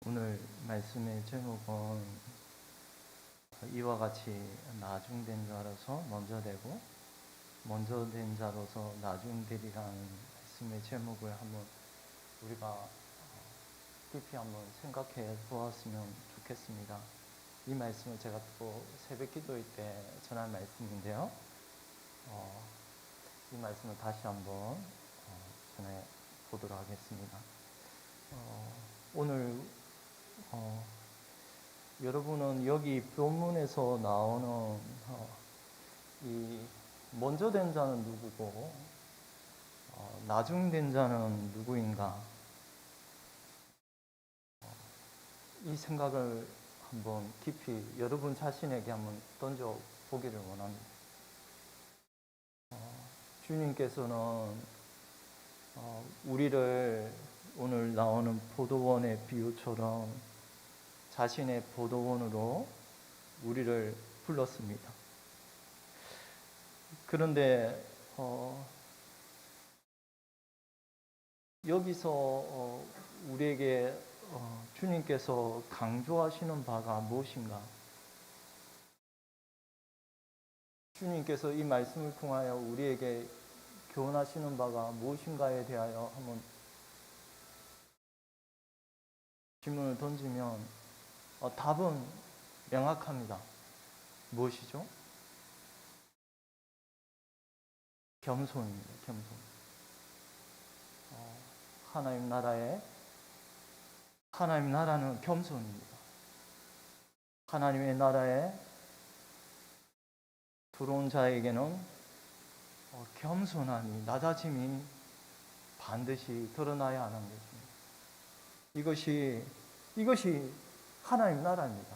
오늘 말씀의 제목은 이와 같이 나중된 자로서 먼저 되고 먼저 된 자로서 나중되리라는 말씀의 제목을 한번 우리가 깊이 한번 생각해 보았으면 좋겠습니다. 이 말씀을 제가 또 새벽 기도회 때 전한 말씀인데요. 이 말씀을 다시 한번 전해 보도록 하겠습니다. 오늘 여러분은 여기 본문에서 나오는 이 먼저 된 자는 누구고 나중 된 자는 누구인가, 이 생각을 한번 깊이 여러분 자신에게 한번 던져 보기를 원합니다. 주님께서는 우리를 오늘 나오는 포도원의 비유처럼 자신의 포도원으로 우리를 불렀습니다. 그런데 여기서 우리에게 주님께서 강조하시는 바가 무엇인가? 주님께서 이 말씀을 통하여 우리에게 교훈하시는 바가 무엇인가에 대하여 한번 질문을 던지면 답은 명확합니다. 무엇이죠? 겸손입니다. 겸손. 하나님 나라는 겸손입니다. 하나님의 나라에 들어온 자에게는 겸손함이, 낮아짐이 반드시 드러나야 하는 것입니다. 이것이 하나님 나라입니다.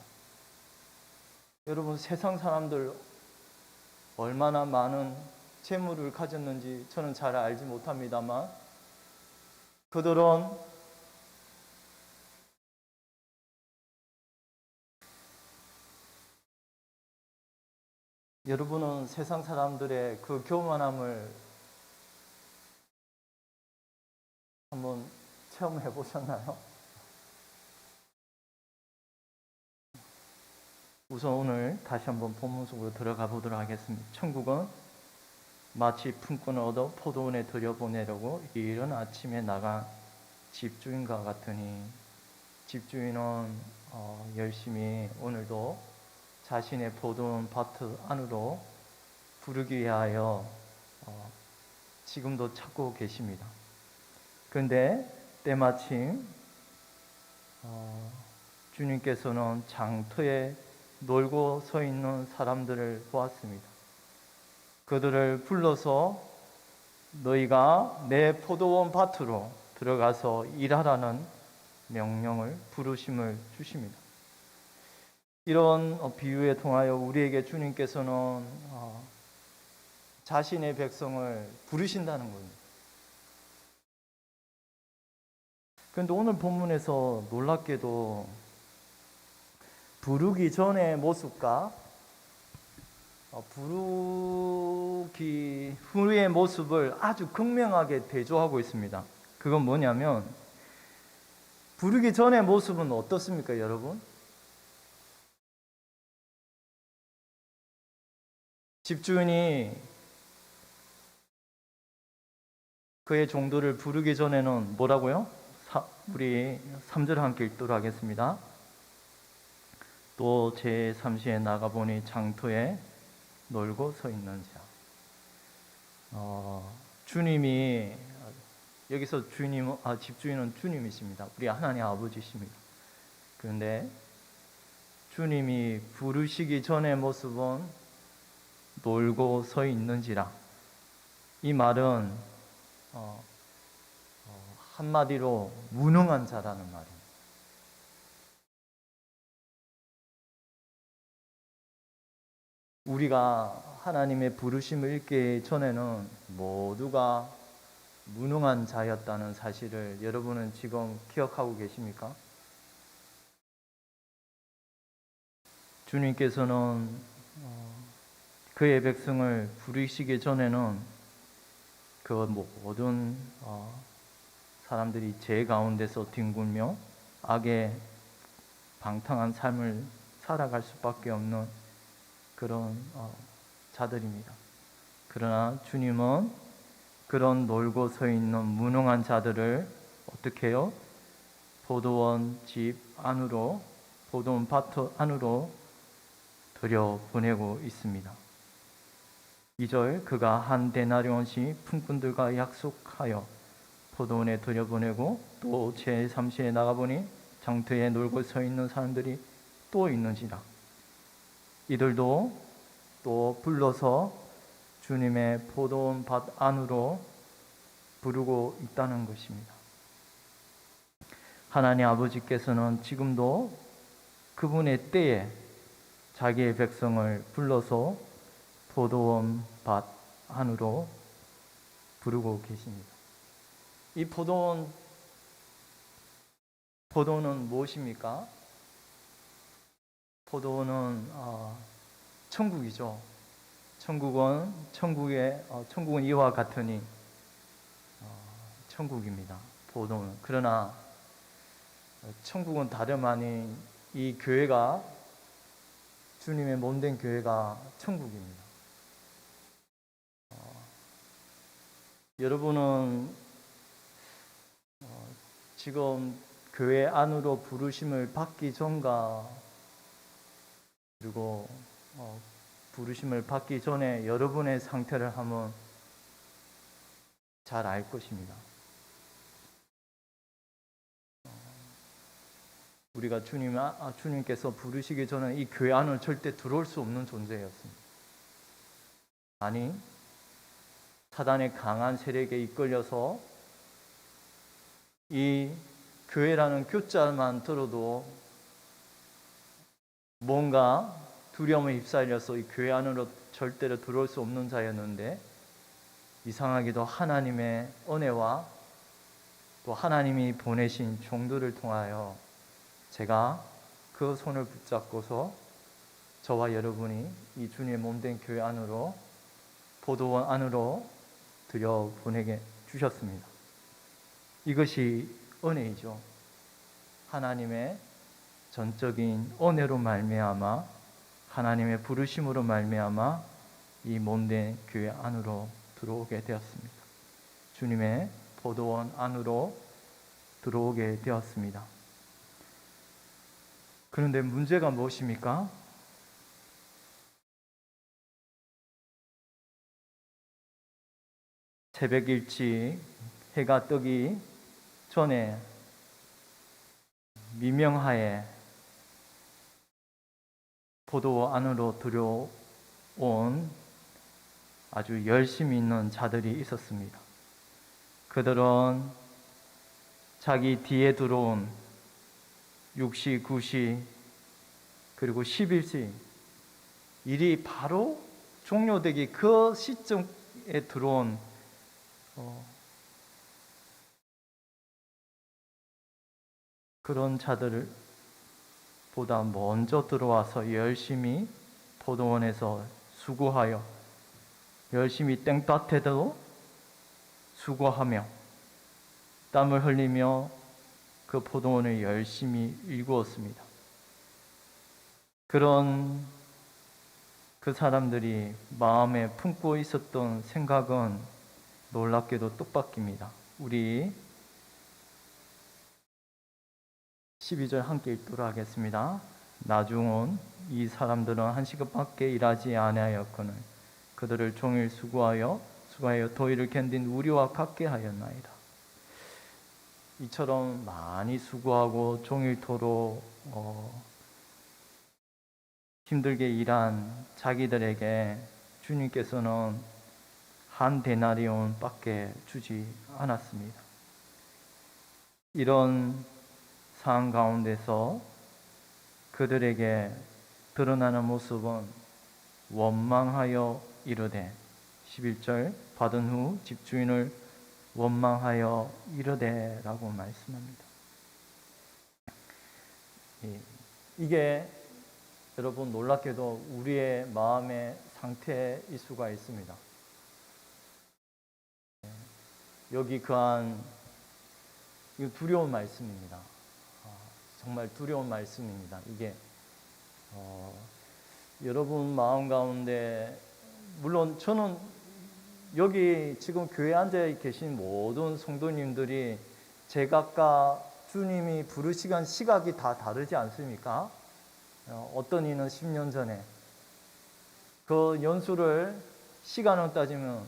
여러분, 세상 사람들 얼마나 많은 재물을 가졌는지 저는 잘 알지 못합니다만, 그들은 여러분은 세상 사람들의 그 교만함을 한번 체험해 보셨나요? 우선 오늘 다시 한번 본문 속으로 들어가 보도록 하겠습니다. 천국은 마치 품꾼을 얻어 포도원에 들여보내려고 이른 아침에 나간 집주인과 같으니, 집주인은 열심히 오늘도 자신의 포도원 밭 안으로 부르기 위하여 지금도 찾고 계십니다. 그런데 때마침 주님께서는 장터에 놀고 서 있는 사람들을 보았습니다. 그들을 불러서 너희가 내 포도원 밭으로 들어가서 일하라는 명령을, 부르심을 주십니다. 이런 비유에 통하여 우리에게 주님께서는 자신의 백성을 부르신다는 겁니다. 그런데 오늘 본문에서 놀랍게도 부르기 전의 모습과 부르기 후의 모습을 아주 극명하게 대조하고 있습니다. 그건 뭐냐면, 부르기 전의 모습은 어떻습니까, 여러분? 집주인이 그의 종들을 부르기 전에는 뭐라고요? 우리 3절 함께 읽도록 하겠습니다. 또 제3시에 나가보니 장터에 놀고 서 있는 자. 주님이, 여기서 집주인은 주님이십니다. 우리 하나님 아버지십니다. 그런데 주님이 부르시기 전의 모습은 놀고 서 있는지라. 이 말은 한마디로 무능한 자라는 말입니다. 우리가 하나님의 부르심을 읽기 전에는 모두가 무능한 자였다는 사실을 여러분은 지금 기억하고 계십니까? 주님께서는 그의 백성을 부르시기 전에는 그 모든 사람들이 죄 가운데서 뒹굴며 악의 방탕한 삶을 살아갈 수밖에 없는 그런 자들입니다. 그러나 주님은 그런 놀고 서 있는 무능한 자들을 어떻게 해요? 포도원 집 안으로, 포도원 밭 안으로 들여보내고 있습니다. 2절, 그가 한 데나리온씩 품꾼들과 약속하여 포도원에 들여보내고 또 제3시에 나가보니 장터에 놀고 서 있는 사람들이 또 있는지라. 이들도 또 불러서 주님의 포도원 밭 안으로 부르고 있다는 것입니다. 하나님 아버지께서는 지금도 그분의 때에 자기의 백성을 불러서 포도원 밭 안으로 부르고 계십니다. 이 포도원은 무엇입니까? 포도원은 천국이죠. 천국은 이와 같으니 천국입니다. 포도원. 그러나 천국은 다름 아닌 이 교회가, 주님의 몸된 교회가 천국입니다. 여러분은 지금 교회 안으로 부르심을 받기 전과, 그리고 부르심을 받기 전에 여러분의 상태를 한번 잘 알 것입니다. 우리가 주님께서 부르시기 전에 이 교회 안을 절대 들어올 수 없는 존재였습니다. 아니, 사단의 강한 세력에 이끌려서 이 교회라는 교자만 들어도 뭔가 두려움에 휩싸여서 이 교회 안으로 절대로 들어올 수 없는 자였는데, 이상하게도 하나님의 은혜와 또 하나님이 보내신 종들을 통하여 제가 그 손을 붙잡고서 저와 여러분이 이 주님의 몸된 교회 안으로, 포도원 안으로 들여보내게 주셨습니다. 이것이 은혜이죠. 하나님의 전적인 은혜로 말미암아, 하나님의 부르심으로 말미암아 이 몸된 교회 안으로 들어오게 되었습니다. 주님의 포도원 안으로 들어오게 되었습니다. 그런데 문제가 무엇입니까? 새벽 일찍 해가 뜨기 전에 미명하에 포도원 안으로 들어온 아주 열심히 있는 자들이 있었습니다. 그들은 자기 뒤에 들어온 6시, 9시, 그리고 11시 일이 바로 종료되기 그 시점에 들어온 그런 자들을 보다 먼저 들어와서 열심히 포도원에서 수고하여, 열심히 땡볕에도 수고하며 땀을 흘리며 그 포도원을 열심히 일구었습니다. 그런 그 사람들이 마음에 품고 있었던 생각은 놀랍게도 뜻밖입니다. 우리 12절 함께 읽도록 하겠습니다. 나중은 이 사람들은 한 시간밖에 일하지 아니하였거늘 그들을 종일 수고하여 더위를 견딘 우리와 같게 하였나이다. 이처럼 많이 수고하고 종일토록 힘들게 일한 자기들에게 주님께서는 한 데나리온 밖에 주지 않았습니다. 이런 상황 가운데서 그들에게 드러나는 모습은 원망하여 이르되, 11절, 받은 후 집주인을 원망하여 이르되 라고 말씀합니다. 이게 여러분 놀랍게도 우리의 마음의 상태일 수가 있습니다. 여기 그한, 이거 두려운 말씀입니다. 정말 두려운 말씀입니다. 이게 여러분 마음 가운데, 물론 저는 여기 지금 교회에 앉아 계신 모든 성도님들이 제각각 주님이 부르시간 시각이 다 다르지 않습니까? 어떤 이는 10년 전에, 그 연수를 시간을 따지면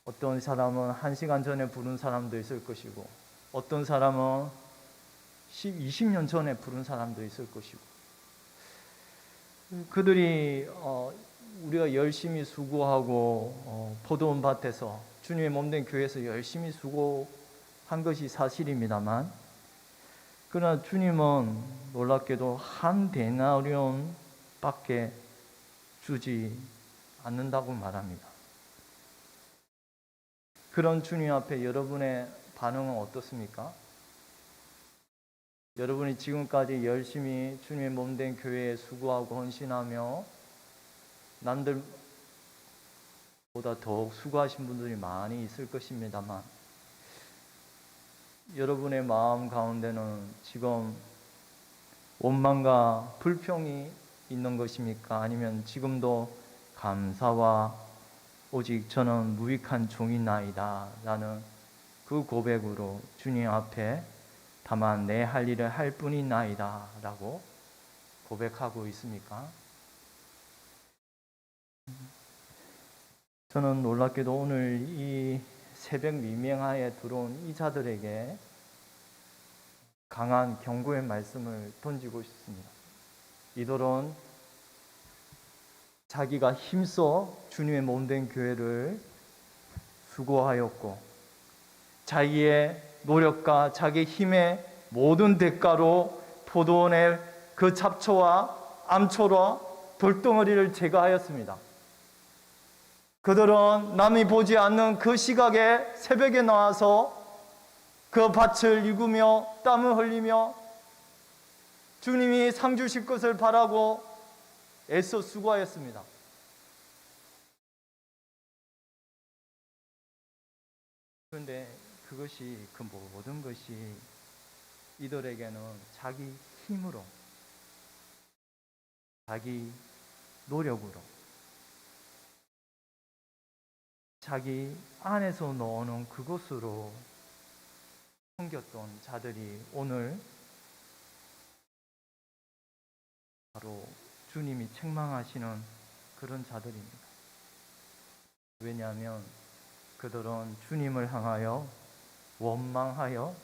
어떤 사람은 1시간 전에 부른 사람도 있을 것이고, 어떤 사람은 20년 전에 부른 사람도 있을 것이고, 그들이 우리가 열심히 수고하고 포도원 밭에서 주님의 몸된 교회에서 열심히 수고한 것이 사실입니다만, 그러나 주님은 놀랍게도 한 데나리온 밖에 주지 않는다고 말합니다. 그런 주님 앞에 여러분의 반응은 어떻습니까? 여러분이 지금까지 열심히 주님의 몸된 교회에 수고하고 헌신하며 남들보다 더욱 수고하신 분들이 많이 있을 것입니다만, 여러분의 마음 가운데는 지금 원망과 불평이 있는 것입니까? 아니면 지금도 감사와 오직 저는 무익한 종이나이다 라는 그 고백으로 주님 앞에 다만 내 할 일을 할 뿐이나이다 라고 고백하고 있습니까? 저는 놀랍게도 오늘 이 새벽 미명하에 들어온 이 자들에게 강한 경고의 말씀을 던지고 싶습니다. 이들은 자기가 힘써 주님의 몸된 교회를 수고하였고, 자기의 노력과 자기의 힘의 모든 대가로 포도원의 그 잡초와 암초와 돌덩어리를 제거하였습니다. 그들은 남이 보지 않는 그 시각에 새벽에 나와서 그 밭을 일구며 땀을 흘리며 주님이 상 주실 것을 바라고 애써 수고하였습니다. 그런데 그것이, 그 모든 것이 이들에게는 자기 힘으로, 자기 노력으로, 자기 안에서 나오는 그것으로 섬겼던 자들이 오늘 바로 주님이 책망하시는 그런 자들입니다. 왜냐하면 그들은 주님을 향하여 원망하여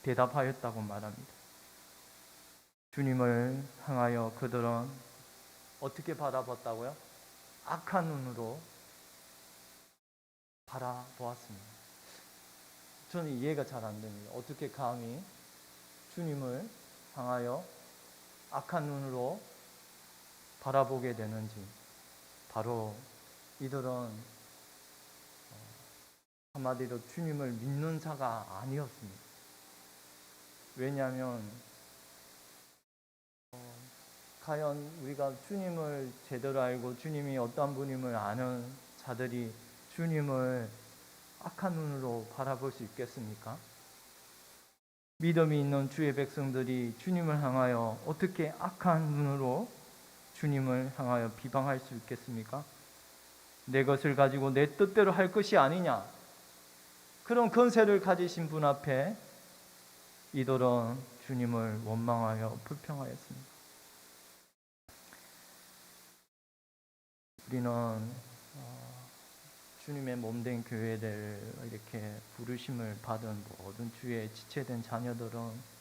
대답하였다고 말합니다. 주님을 향하여 그들은 어떻게 바라봤다고요? 악한 눈으로 바라보았습니다. 저는 이해가 잘 안 됩니다. 어떻게 감히 주님을 향하여 악한 눈으로 바라보게 되는지. 바로 이들은 한마디로 주님을 믿는 자가 아니었습니다. 왜냐하면 과연 우리가 주님을 제대로 알고 주님이 어떤 분임을 아는 자들이 주님을 악한 눈으로 바라볼 수 있겠습니까? 믿음이 있는 주의 백성들이 주님을 향하여 어떻게 악한 눈으로 주님을 향하여 비방할 수 있겠습니까? 내 것을 가지고 내 뜻대로 할 것이 아니냐, 그런 권세를 가지신 분 앞에 이들은 주님을 원망하여 불평하였습니다. 우리는 주님의 몸된 교회를 이렇게 부르심을 받은 모든 주의 지체된 자녀들은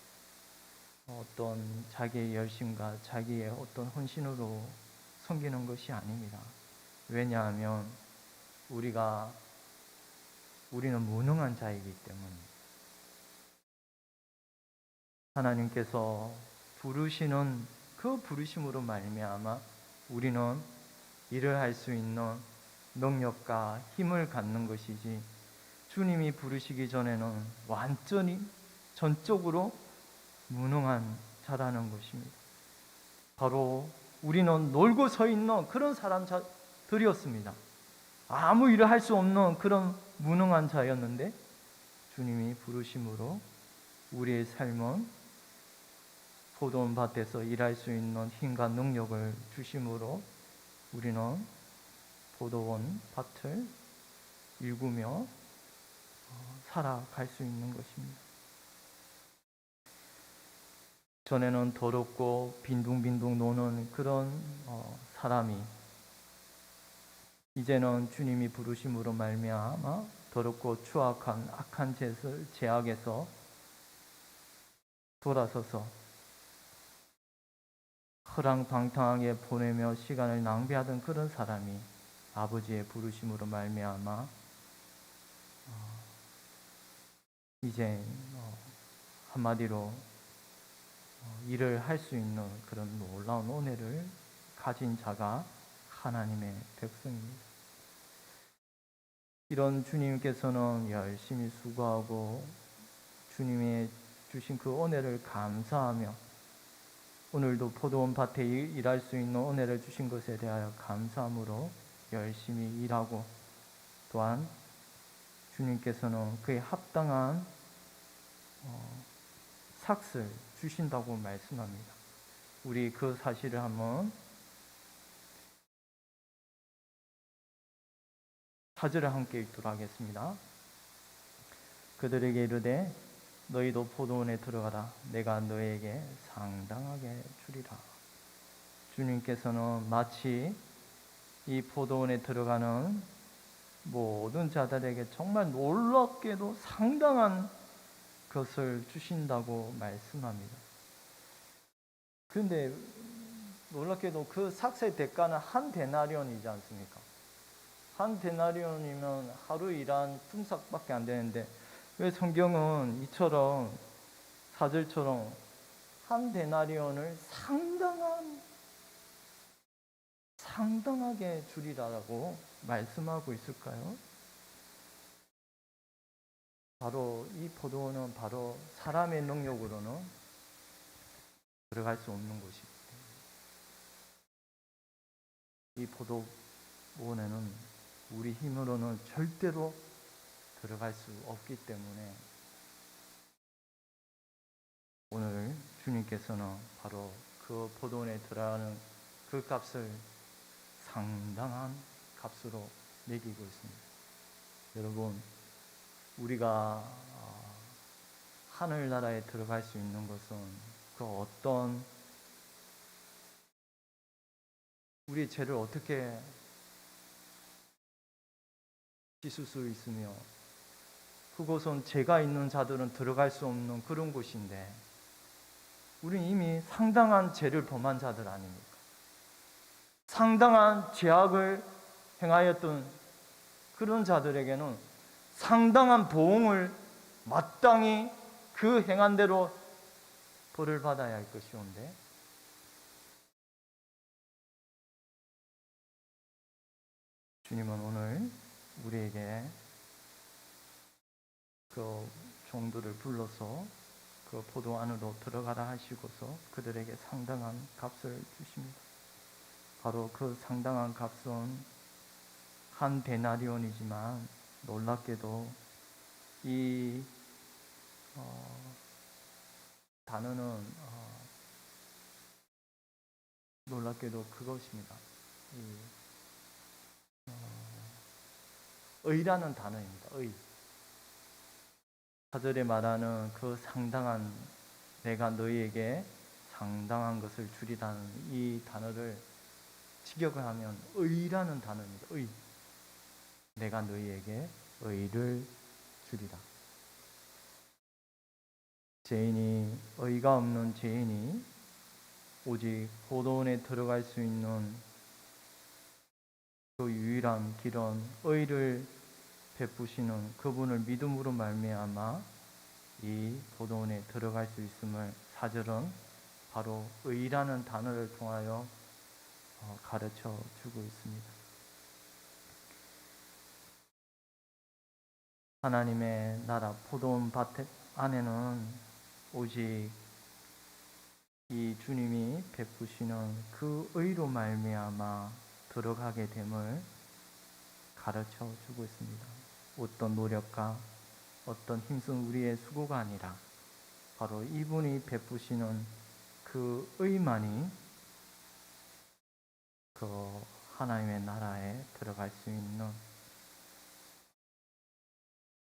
어떤 자기의 열심과 자기의 어떤 헌신으로 섬기는 것이 아닙니다. 왜냐하면 우리는 무능한 자이기 때문입니다. 하나님께서 부르시는 그 부르심으로 말미암아 우리는 일을 할 수 있는 능력과 힘을 갖는 것이지, 주님이 부르시기 전에는 완전히 전적으로 무능한 자라는 것입니다. 바로 우리는 놀고 서 있는 그런 사람들이었습니다. 아무 일을 할 수 없는 그런 무능한 자였는데, 주님이 부르심으로 우리의 삶은 포도원 밭에서 일할 수 있는 힘과 능력을 주심으로 우리는 포도원 밭을 일구며 살아갈 수 있는 것입니다. 전에는 더럽고 빈둥빈둥 노는 그런 사람이 이제는 주님이 부르심으로 말미암아 더럽고 추악한 악한 죄악에서 돌아서서 허랑방탕하게 보내며 시간을 낭비하던 그런 사람이 아버지의 부르심으로 말미암아 이제 한마디로 일을 할 수 있는 그런 놀라운 은혜를 가진 자가 하나님의 백성입니다. 이런 주님께서는 열심히 수고하고 주님의 주신 그 은혜를 감사하며 오늘도 포도원 밭에 일할 수 있는 은혜를 주신 것에 대하여 감사함으로 열심히 일하고 또한 주님께서는 그에 합당한 삭을 주신다고 말씀합니다. 우리 그 사실을 한번 4절을 함께 읽도록 하겠습니다. 그들에게 이르되 너희도 포도원에 들어가라. 내가 너희에게 상당하게 주리라. 주님께서는 마치 이 포도원에 들어가는 모든 자들에게 정말 놀랍게도 상당한 것을 주신다고 말씀합니다. 그런데 놀랍게도 그 삭의 대가는 한 데나리온이지 않습니까? 한 데나리온이면 하루 일한 품삯밖에 안 되는데 왜 성경은 이처럼 4절처럼 한 데나리온을 상당하게 주리라고 말씀하고 있을까요? 바로 이 포도원은 바로 사람의 능력으로는 들어갈 수 없는 곳이기 때문에 이 포도원에는 우리 힘으로는 절대로 들어갈 수 없기 때문에 오늘 주님께서는 바로 그 포도원에 들어가는 그 값을 상당한 값으로 매기고 있습니다. 여러분, 우리가 하늘나라에 들어갈 수 있는 것은 그 어떤 우리의 죄를 어떻게 씻을 수 있으며 그곳은 죄가 있는 자들은 들어갈 수 없는 그런 곳인데 우리는 이미 상당한 죄를 범한 자들 아닙니까? 상당한 죄악을 행하였던 그런 자들에게는 상당한 보응을 마땅히 그 행한 대로 벌을 받아야 할 것이온데 주님은 오늘 우리에게 그 종들을 불러서 그 포도 안으로 들어가라 하시고서 그들에게 상당한 값을 주십니다. 바로 그 상당한 값은 한 데나리온이지만 놀랍게도 이 단어는 놀랍게도 그것입니다. 의라는 단어입니다. 의. 4절에 말하는 그 상당한 내가 너희에게 상당한 것을 주리라는 이 단어를 직역을 하면 의라는 단어입니다. 의. 내가 너희에게 의를 주리라. 죄인이 의가 없는 죄인이 오직 포도원에 들어갈 수 있는 그 유일한 길은 의를 베푸시는 그분을 믿음으로 말미암아 이 포도원에 들어갈 수 있음을 4절은 바로 의라는 단어를 통하여 가르쳐 주고 있습니다. 하나님의 나라 포도원 밭 안에는 오직 이 주님이 베푸시는 그 의로 말미암아 들어가게 됨을 가르쳐 주고 있습니다. 어떤 노력과 어떤 힘쓴 우리의 수고가 아니라 바로 이분이 베푸시는 그 의만이 그 하나님의 나라에 들어갈 수 있는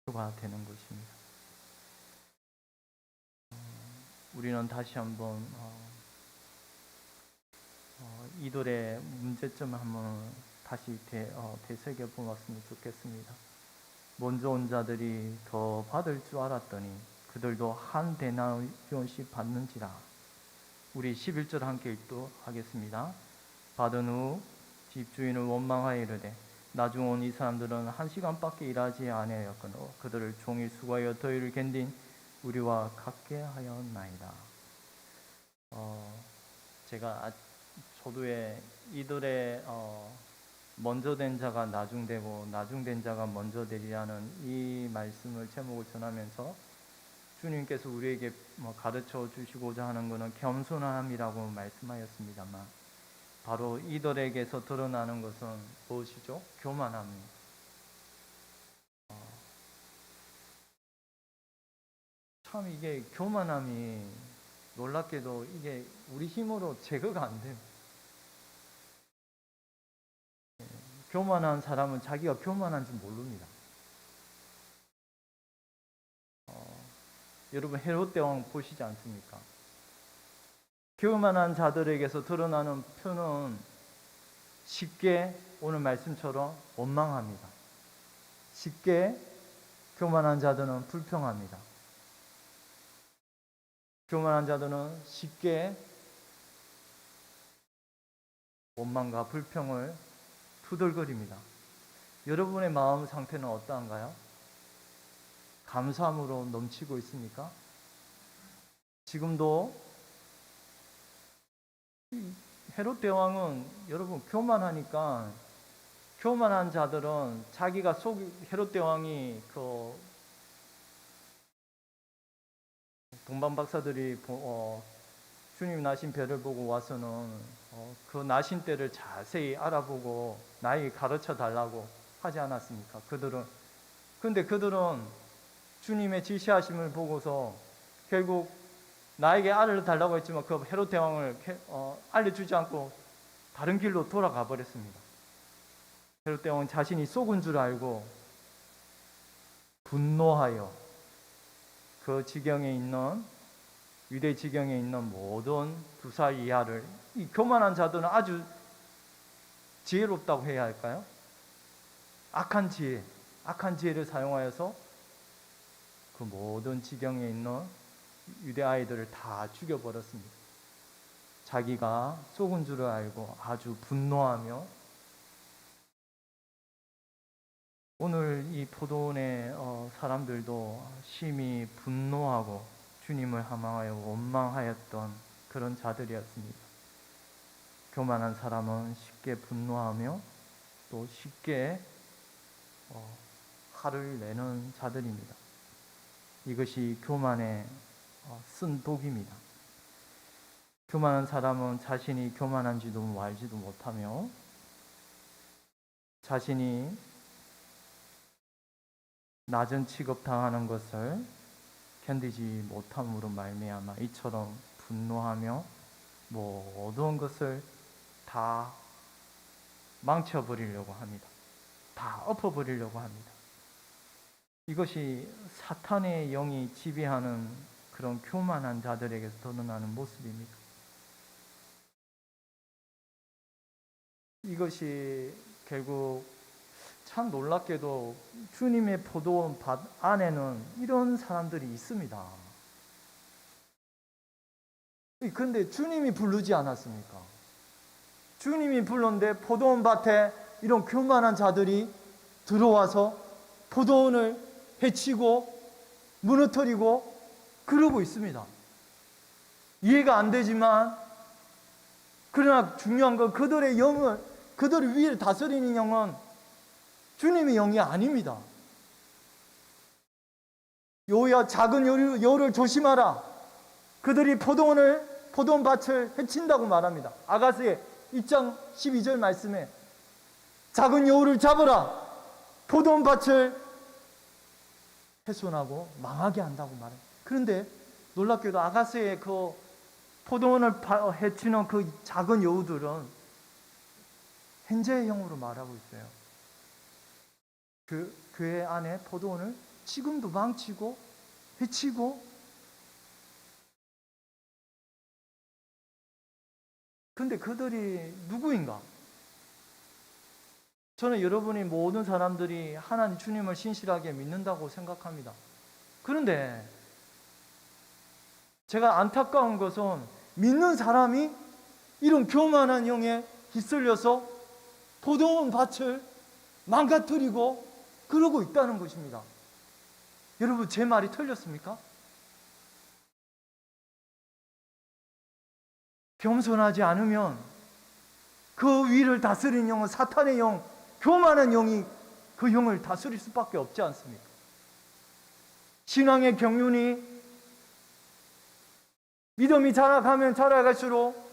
수가 되는 것입니다. 우리는 다시 한번 이들의 문제점을 한번 다시 되새겨 보았으면 좋겠습니다. 먼저 온 자들이 더 받을 줄 알았더니 그들도 한 데나리온씩 받는지라. 우리 11절 함께 읽도록 하겠습니다. 받은 후 집주인을 원망하여 이르되 나중 온 이 사람들은 1시간밖에 일하지 아니하였거늘 그들을 종일 수고하여 더위를 견딘 우리와 같게 하였나이다. 제가 초두에 이들의 먼저 된 자가 나중되고 나중된 자가 먼저 되리라는 이 말씀을 제목을 전하면서 주님께서 우리에게 가르쳐 주시고자 하는 것은 겸손함이라고 말씀하였습니다만 바로 이들에게서 드러나는 것은 무엇이죠? 교만함입니다. 참 이게 교만함이 놀랍게도 이게 우리 힘으로 제거가 안 돼요. 교만한 사람은 자기가 교만한 줄 모릅니다. 여러분 헤롯 대왕 보시지 않습니까? 교만한 자들에게서 드러나는 표는 쉽게 오늘 말씀처럼 원망합니다. 쉽게 교만한 자들은 불평합니다. 교만한 자들은 쉽게 원망과 불평을 투덜거립니다. 여러분의 마음 상태는 어떠한가요? 감사함으로 넘치고 있습니까? 지금도 헤롯 대왕은 여러분 교만하니까 교만한 자들은 자기가 헤롯 대왕이 그 동방 박사들이 주님 나신 별을 보고 와서는 그 나신 때를 자세히 알아보고 나에게 가르쳐 달라고 하지 않았습니까? 근데 그들은 주님의 지시하심을 보고서 결국 나에게 알려달라고 했지만 그 헤롯 대왕을 알려주지 않고 다른 길로 돌아가 버렸습니다. 헤롯 대왕은 자신이 속은 줄 알고 분노하여 그 지경에 있는 유대 지경에 있는 모든 2살 이하를 이 교만한 자들은 아주 지혜롭다고 해야 할까요? 악한 지혜를 사용하여서 그 모든 지경에 있는 유대 아이들을 다 죽여버렸습니다. 자기가 속은 줄을 알고 아주 분노하며 오늘 이 포도원의 사람들도 심히 분노하고 주님을 함망하여 원망하였던 그런 자들이었습니다. 교만한 사람은 쉽게 분노하며 또 쉽게 화를 내는 자들입니다. 이것이 교만의 쓴 독입니다. 교만한 사람은 자신이 교만한지도 알지도 못하며 자신이 낮은 취급당하는 것을 견디지 못함으로 말미암아 이처럼 분노하며 모든 것을 다 망쳐버리려고 합니다. 다 엎어버리려고 합니다. 이것이 사탄의 영이 지배하는 그런 교만한 자들에게서 드러나는 모습입니다. 이것이 결국 참 놀랍게도 주님의 포도원 밭 안에는 이런 사람들이 있습니다. 근데 주님이 부르지 않았습니까? 주님이 불렀는데 포도원 밭에 이런 교만한 자들이 들어와서 포도원을 해치고 무너뜨리고 그러고 있습니다. 이해가 안 되지만 그러나 중요한 건 그들의 위를 다스리는 영은 주님의 영이 아닙니다. 여호야 작은 여를 조심하라. 그들이 포도원 밭을 해친다고 말합니다. 아가스의 2장 12절 말씀에 작은 여우를 잡으라. 포도원 밭을 훼손하고 망하게 한다고 말해요. 그런데 놀랍게도 아가스의 그 포도원을 해치는 그 작은 여우들은 현재형으로 말하고 있어요. 그 교회 안에 포도원을 지금도 망치고 해치고, 근데 그들이 누구인가? 저는 여러분이 모든 사람들이 하나님 주님을 신실하게 믿는다고 생각합니다. 그런데 제가 안타까운 것은 믿는 사람이 이런 교만한 영에 휩쓸려서 포도원 밭을 망가뜨리고 그러고 있다는 것입니다. 여러분, 제 말이 틀렸습니까? 겸손하지 않으면 그 위를 다스리는 영은 사탄의 영, 교만한 영이 그 영을 다스릴 수밖에 없지 않습니까? 신앙의 경륜이 믿음이 자라가면 자라갈수록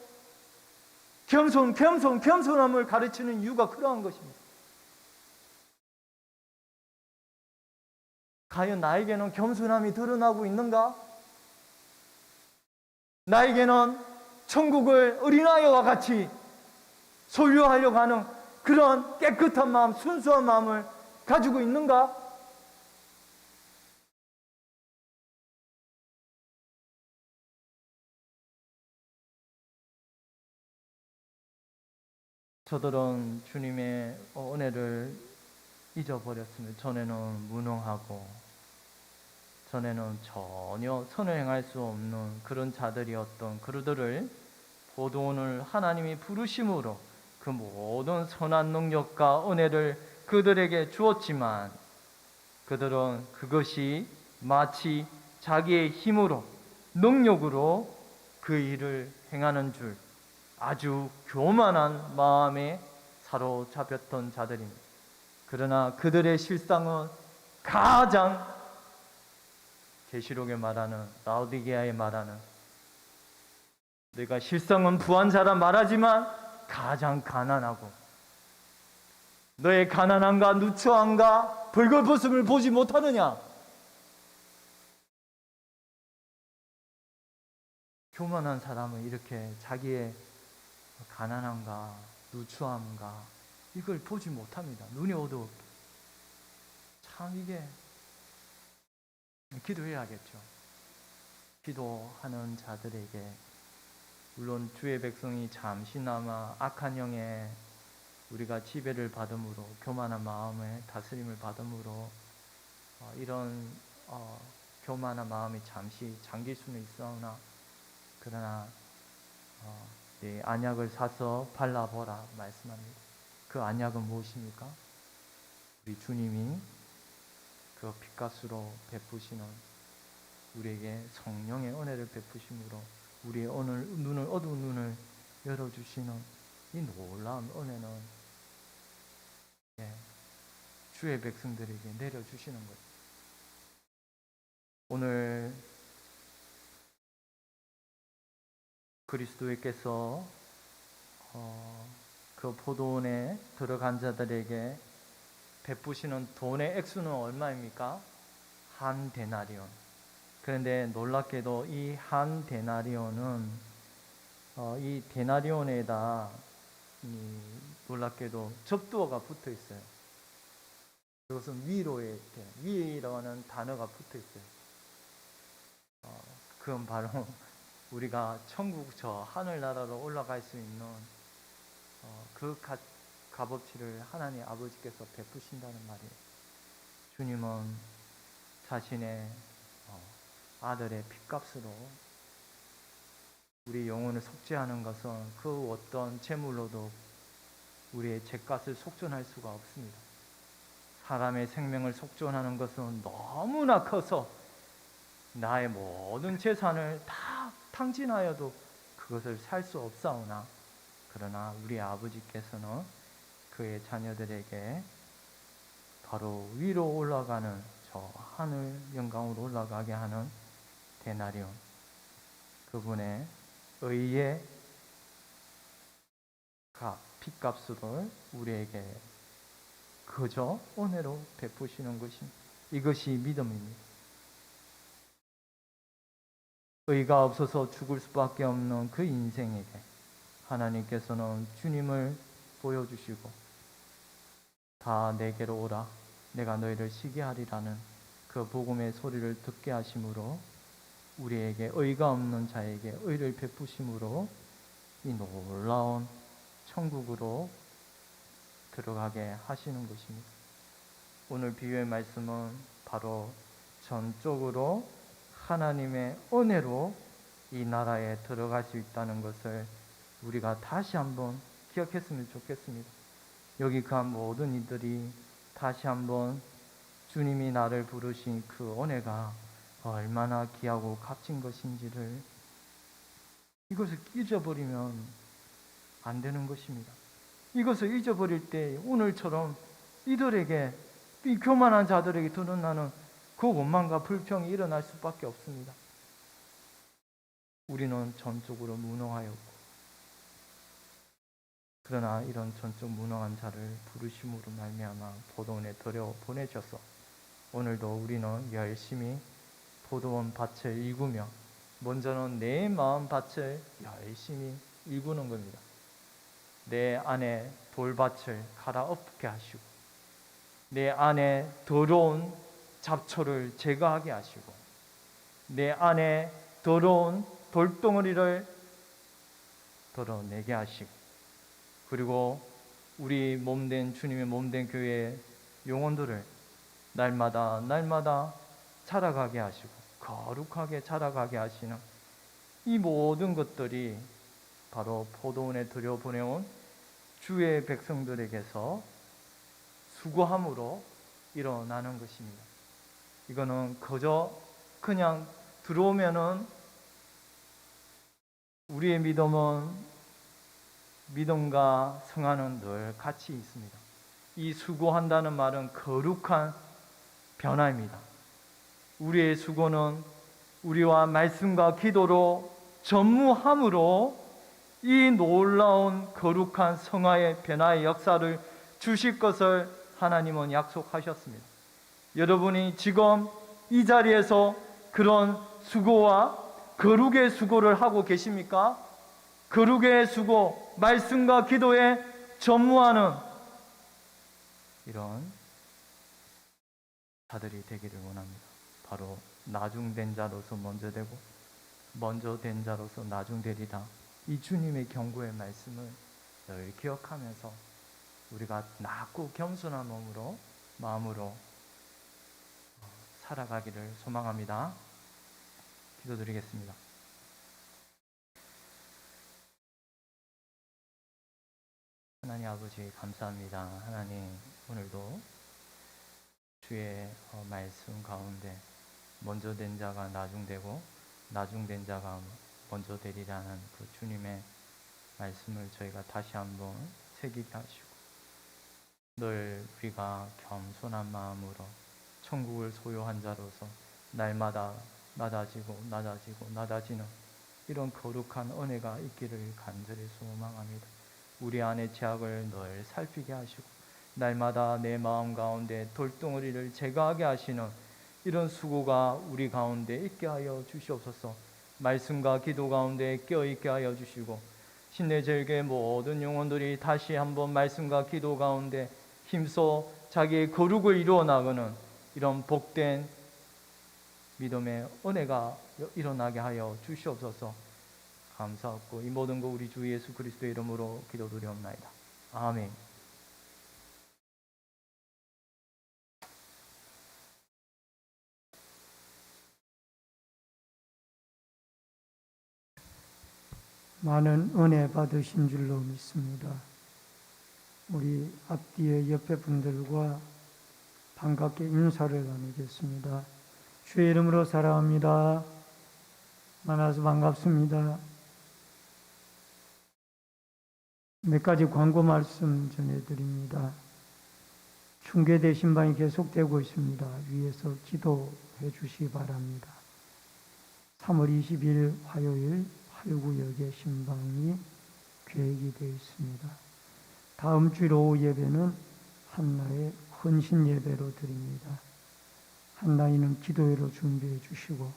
겸손함을 가르치는 이유가 그러한 것입니다. 과연 나에게는 겸손함이 드러나고 있는가? 나에게는 천국을 어린아이와 같이 소유하려고 하는 그런 깨끗한 마음, 순수한 마음을 가지고 있는가? 저들은 주님의 은혜를 잊어버렸습니다. 전에는 무능하고 전에는 전혀 선을 행할 수 없는 그런 자들이었던 그들을 포도원을 하나님이 부르심으로 그 모든 선한 능력과 은혜를 그들에게 주었지만 그들은 그것이 마치 자기의 힘으로 능력으로 그 일을 행하는 줄 아주 교만한 마음에 사로잡혔던 자들입니다. 그러나 그들의 실상은 가장 계시록에 말하는 라오디게아에 말하는 내가 실상은 부한 자라 말하지만 가장 가난하고 너의 가난함과 누추함과 벌거벗음을 보지 못하느냐? 교만한 사람은 이렇게 자기의 가난함과 누추함과 이걸 보지 못합니다. 눈이 어두웠게. 참 이게 기도해야겠죠. 기도하는 자들에게 물론 주의 백성이 잠시나마 악한 영에 우리가 지배를 받음으로 교만한 마음에 다스림을 받음으로 이런 교만한 마음이 잠시 잠길 수는 있으나 그러나 네, 안약을 사서 발라보라 말씀합니다. 그 안약은 무엇입니까? 우리 주님이 그 핏값으로 베푸시는 우리에게 성령의 은혜를 베푸심으로 우리의 눈을 어두운 눈을 열어주시는 이 놀라운 은혜는 주의 백성들에게 내려주시는 거예요. 오늘 그리스도께서 그 포도원에 들어간 자들에게 베푸시는 돈의 액수는 얼마입니까? 한 데나리온. 그런데 놀랍게도 이 한 데나리온은 이 데나리온에다 놀랍게도 적두어가 붙어 있어요. 그것은 위로라는 단어가 붙어 있어요. 그건 바로 우리가 천국 저 하늘나라로 올라갈 수 있는 그 값어치를 하나님 아버지께서 베푸신다는 말이에요. 주님은 자신의 아들의 핏값으로 우리 영혼을 속죄하는 것은 그 어떤 재물로도 우리의 죄값을 속전할 수가 없습니다. 사람의 생명을 속전하는 것은 너무나 커서 나의 모든 재산을 다 탕진하여도 그것을 살 수 없사오나 그러나 우리 아버지께서는 그의 자녀들에게 바로 위로 올라가는 저 하늘 영광으로 올라가게 하는 데나리온, 그분의 의의 핏값을 우리에게 그저 은혜로 베푸시는 것입니다. 이것이 믿음입니다. 의가 없어서 죽을 수밖에 없는 그 인생에게 하나님께서는 주님을 보여주시고 다 내게로 오라 내가 너희를 쉬게 하리라는 그 복음의 소리를 듣게 하심으로 우리에게 의가 없는 자에게 의를 베푸심으로 이 놀라운 천국으로 들어가게 하시는 것입니다. 오늘 비유의 말씀은 바로 전적으로 하나님의 은혜로 이 나라에 들어갈 수 있다는 것을 우리가 다시 한번 기억했으면 좋겠습니다. 여기 간 모든 이들이 다시 한번 주님이 나를 부르신 그 은혜가 얼마나 귀하고 값진 것인지를 이것을 잊어버리면 안 되는 것입니다. 이것을 잊어버릴 때 오늘처럼 이들에게 이 교만한 자들에게 드러나는 그 원망과 불평이 일어날 수밖에 없습니다. 우리는 전적으로 무능하였고 그러나 이런 전적 무능한 자를 부르심으로 말미암아 포도원에 들여 보내셔서 오늘도 우리는 열심히 포도원 밭을 일구며 먼저는 내 마음 밭을 열심히 일구는 겁니다. 내 안에 돌밭을 갈아엎게 하시고 내 안에 더러운 잡초를 제거하게 하시고 내 안에 더러운 돌덩어리를 덜어내게 하시고 그리고 우리 몸된 주님의 몸된 교회의 영혼들을 날마다 자라가게 하시고 거룩하게 자라가게 하시는 이 모든 것들이 바로 포도원에 들여보내온 주의 백성들에게서 수고함으로 일어나는 것입니다. 이거는 그냥 들어오면은 우리의 믿음과 성화는 늘 같이 있습니다. 이 수고한다는 말은 거룩한 변화입니다. 우리의 수고는 우리와 말씀과 기도로 전무함으로 이 놀라운 거룩한 성화의 변화의 역사를 주실 것을 하나님은 약속하셨습니다. 여러분이 지금 이 자리에서 그런 수고와 거룩의 수고를 하고 계십니까? 거룩의 수고, 말씀과 기도에 전무하는 이런 자들이 되기를 원합니다. 바로 나중된 자로서 먼저 되고 먼저 된 자로서 나중되리라. 이 주님의 경고의 말씀을 늘 기억하면서 우리가 낮고 겸손한 마음으로 살아가기를 소망합니다. 기도드리겠습니다. 하나님 아버지 감사합니다. 하나님 오늘도 주의 말씀 가운데 먼저 된 자가 나중되고 나중된 자가 먼저 되리라는 그 주님의 말씀을 저희가 다시 한번 새기게 하시고 늘 우리가 겸손한 마음으로 천국을 소유한 자로서 날마다 낮아지는 이런 거룩한 은혜가 있기를 간절히 소망합니다. 우리 안의 죄악을 늘 살피게 하시고 날마다 내 마음 가운데 돌덩어리를 제거하게 하시는 이런 수고가 우리 가운데 있게 하여 주시옵소서. 말씀과 기도 가운데 깨어있게 하여 주시고 신내절교의 모든 영혼들이 다시 한번 말씀과 기도 가운데 힘써 자기의 거룩을 이루어 나가는 이런 복된 믿음의 은혜가 일어나게 하여 주시옵소서. 감사하고 이 모든 거 우리 주 예수 그리스도의 이름으로 기도드리옵나이다. 아멘. 많은 은혜 받으신 줄로 믿습니다. 우리 앞뒤에 옆에 분들과 반갑게 인사를 나누겠습니다. 주의 이름으로 사랑합니다. 만나서 반갑습니다. 몇 가지 광고 말씀 전해드립니다. 중계대 신방이 계속되고 있습니다. 위에서 기도해 주시기 바랍니다. 3월 20일 화요일 8구역의 신방이 계획이 되어 있습니다. 다음 주일 오후 예배는 한나의 헌신 예배로 드립니다. 한나이는 기도회로 준비해 주시고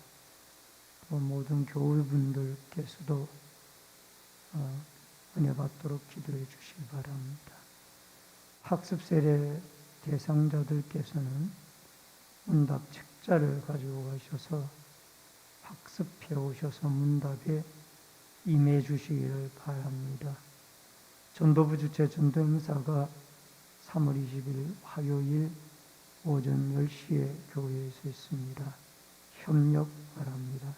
또 모든 교우분들께서도 은혜 받도록 기도해 주시기 바랍니다. 학습 세례 대상자들께서는 문답 책자를 가지고 가셔서 학습해 오셔서 문답에 임해 주시기를 바랍니다. 전도부 주최 전도 행사가 3월 20일 화요일 오전 10시에 교회에서 있습니다. 협력 바랍니다.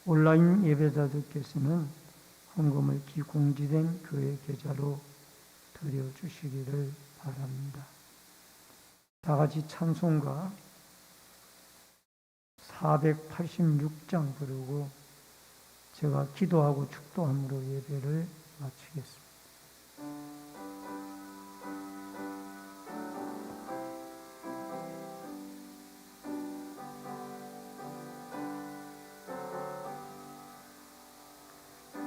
온라인 예배자들께서는 헌금을 기공지된 교회 계좌로 드려주시기를 바랍니다. 다 같이 찬송가 486장 부르고 제가 기도하고 축도함으로 예배를 마치겠습니다.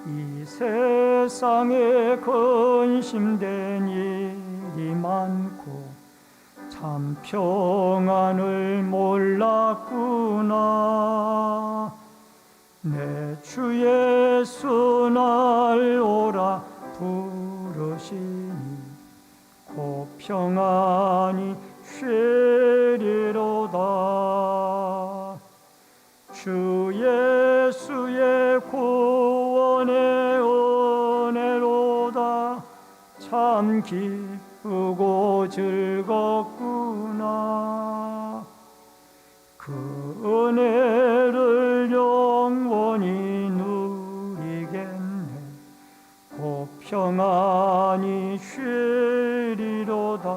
이 세상에 근심된 일이 많고 참 평안을 몰랐구나. 내 주 예수 날 오라 부르시니 곧 평안히 쉬리로다. 주 예수의 구원의 은혜로다. 참 기쁘고 즐겁구나. 그 은혜를 영원히 누리겠네. 곧 평안히 쉬리로다.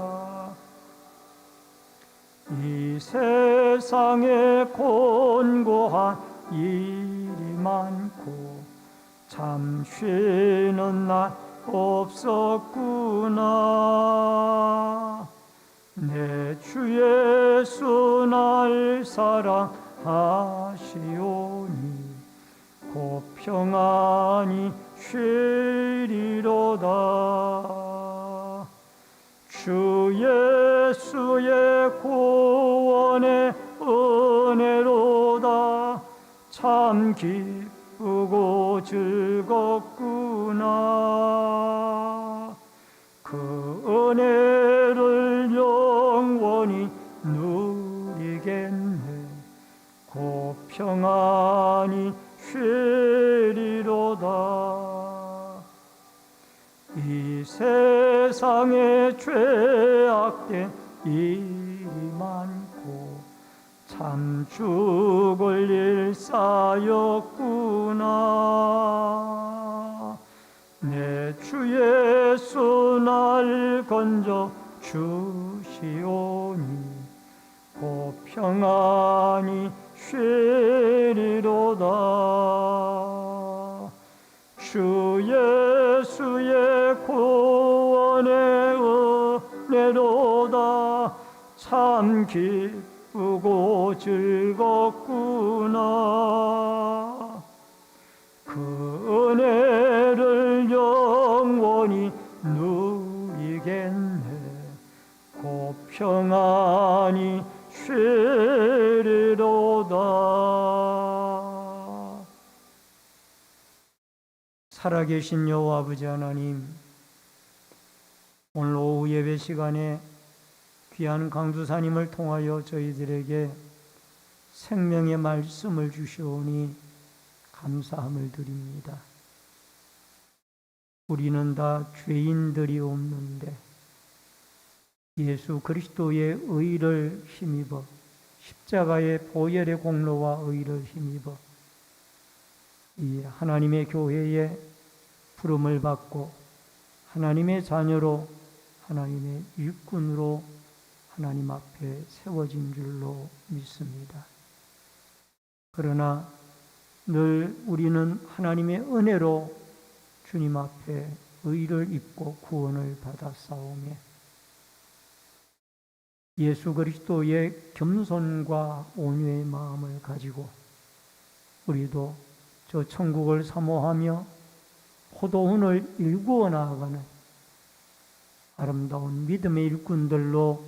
이 세상에 곤고한 일이 많고 참 쉬는 날 없었구나. 내 주 예수 날 사랑하시오니 곧 평안히 쉬리로다. 주 예수의 구원의 은혜로다. 참 기쁘고 즐겁구나. 그 은혜를 영원히 누리겠네. 곧 평안히 쉬리로다. 이 세상에 죄악된 일이 많고 참 죽을 일 쌓였구나. 내 주 예수 날 건져 주시오니 곧 평안히 쉬리로다. 주 예수의 구원의 은혜로다. 참 기쁘고 즐겁구나. 그 은혜를 영원히 누리겠네. 곧 평안히 쉬리로다. 살아계신 여호와 아버지 하나님, 오늘 오후 예배 시간에 귀한 강두사님을 통하여 저희들에게 생명의 말씀을 주시오니 감사함을 드립니다. 우리는 다 죄인들이 없는데 예수 그리스도의 의를 힘입어 십자가의 보혈의 공로와 의를 힘입어 이 하나님의 교회에 부름을 받고 하나님의 자녀로 하나님의 일꾼으로 하나님 앞에 세워진 줄로 믿습니다. 그러나 늘 우리는 하나님의 은혜로 주님 앞에 의를 입고 구원을 받았사오며 예수 그리스도의 겸손과 온유의 마음을 가지고 우리도 저 천국을 사모하며 포도원을 일구어 나아가는 아름다운 믿음의 일꾼들로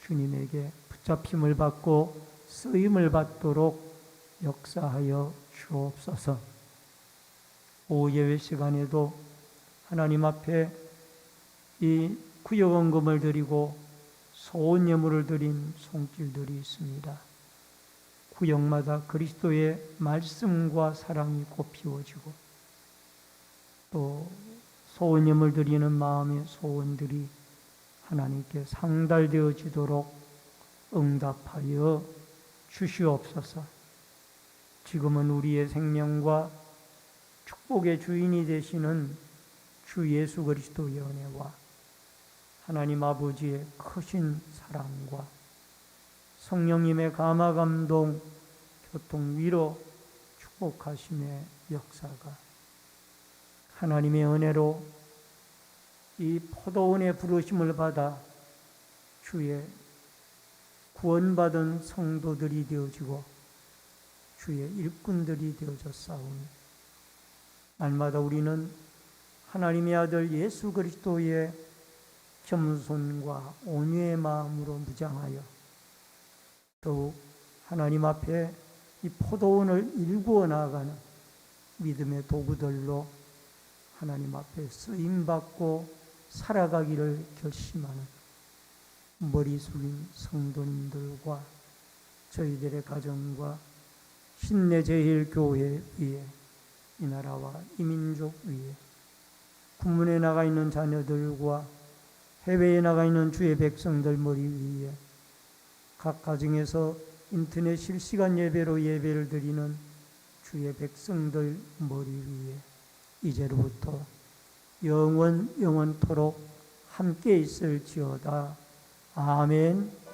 주님에게 붙잡힘을 받고 쓰임을 받도록 역사하여 주옵소서. 오후 예배 시간에도 하나님 앞에 이 구역원금을 드리고 소원 예물을 드린 손길들이 있습니다. 구역마다 그리스도의 말씀과 사랑이 꽃피워지고 또 소원 예물 드리는 마음의 소원들이 하나님께 상달되어지도록 응답하여 주시옵소서. 지금은 우리의 생명과 축복의 주인이 되시는 주 예수 그리스도의 은혜와 하나님 아버지의 크신 사랑과 성령님의 감화 감동 교통 위로 축복하심의 역사가 하나님의 은혜로 이 포도원의 부르심을 받아 주의 구원받은 성도들이 되어지고 주의 일꾼들이 되어졌사오니 날마다 우리는 하나님의 아들 예수 그리스도의 겸손과 온유의 마음으로 무장하여 더욱 하나님 앞에 이 포도원을 일구어 나아가는 믿음의 도구들로 하나님 앞에 쓰임받고 살아가기를 결심하는 머리 숙인 성도님들과 저희들의 가정과 신내제일교회 위에 이 나라와 이 민족 위에 군문에 나가 있는 자녀들과 해외에 나가 있는 주의 백성들 머리 위에 각 가정에서 인터넷 실시간 예배로 예배를 드리는 주의 백성들 머리 위에 이제로부터 영원토록 함께 있을지어다. 아멘.